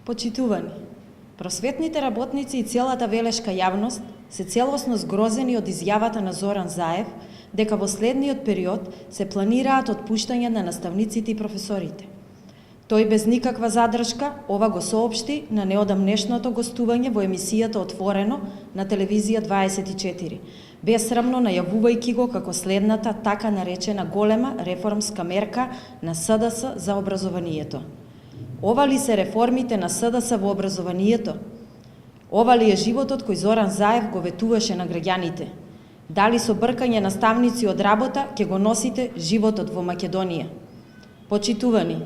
Почитувани, просветните работници и целата велешка јавност се целосно згрозени од изјавата на Зоран Заев дека во следниот период се планираат отпуштања на наставниците и професорите. Тој без никаква задршка ова го соопшти на неодамнешното гостување во емисијата Отворено на телевизија 24, бесрамно најавувајќи го како следната така наречена голема реформска мерка на СДС за образованието. Ова ли се реформите на СДС во образованието? Ова ли е животот кој Зоран Заев го ветуваше на граѓаните? Дали со бркање наставници од работа ќе го носите животот во Македонија? Почитувани,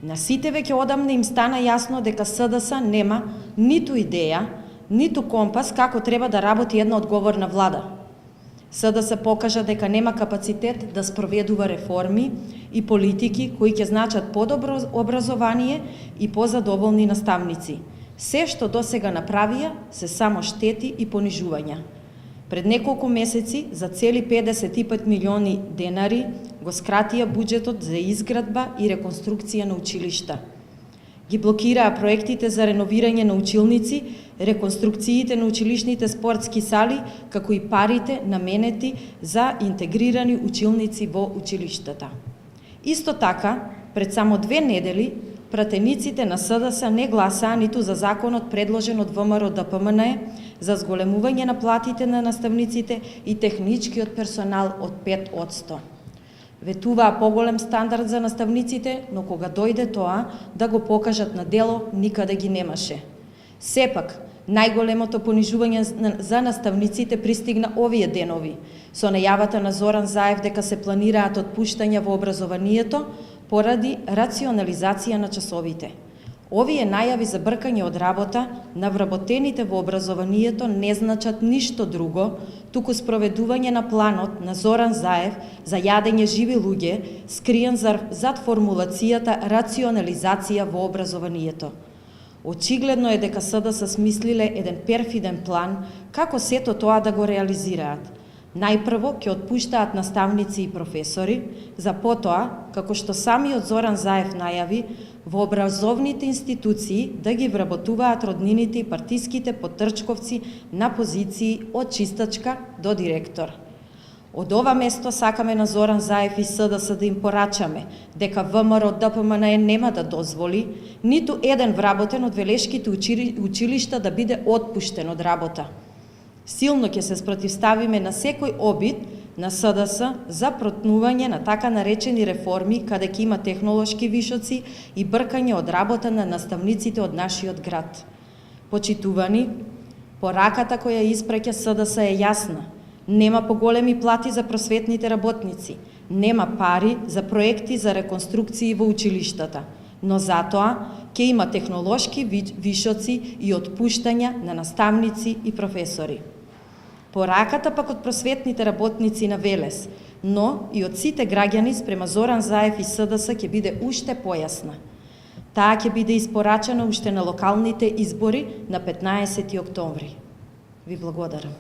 на сите веќе одамна им стана јасно дека СДС нема ниту идеја, ниту компас како треба да работи една одговорна влада. СДС покажа дека нема капацитет да спроведува реформи и политики кои ќе значат подобро образование и позадоволни наставници. Се што досега направија се само штети и понижувања. Пред неколку месеци за цели 55 милиони денари го скратија буџетот за изградба и реконструкција на училишта. Ги блокираа проектите за реновирање на училници, реконструкциите на училишните спортски сали, како и парите наменети за интегрирани училници во училиштата. Исто така, пред само 2 недели, пратениците на СДС не гласаа ниту за законот предложен од ВМРО-ДПМНЕ за зголемување на платите на наставниците и техничкиот персонал од 5%. Ветуваа поголем стандард за наставниците, но кога дојде тоа да го покажат на дело, никаде ги немаше. Сепак, најголемото понижување за наставниците пристигна овие денови, со најавата на Зоран Заев дека се планираат отпуштања во образованието поради рационализација на часовите. Овие најави за бркање од работа на вработените во образованието не значат ништо друго, туку спроведување на планот на Зоран Заев за јадење живи луѓе, скриен зад формулацијата рационализација во образованието. Очигледно е дека СДС смислиле еден перфиден план како сето тоа да го реализираат. Најпрво ќе отпуштаат наставници и професори, за потоа, како што самиот Зоран Заев најави, во образовните институции да ги вработуваат роднините и партиските потрчковци на позиции од чистачка до директор. Од ова место сакаме на Зоран Заев и СДС да им порачаме дека ВМРО-ДПМНЕ нема да дозволи ниту еден вработен од велешките училишта да биде отпуштен од работа. Силно ќе се спротивставиме на секој обид на СДС за протнување на така наречени реформи каде ќе има технолошки вишоци и бркање од работа на наставниците од нашиот град. Почитувани, пораката која испраќа СДС е јасна. Нема поголеми плати за просветните работници, нема пари за проекти за реконструкции во училиштата, но затоа ќе има технолошки вишоци и отпуштања на наставници и професори. Пораката пак од просветните работници на Велес, но и од сите граѓани спрема Зоран Заев и СДС ќе биде уште појасна. Таа ќе биде испорачена уште на локалните избори на 15 октомври. Ви благодарам.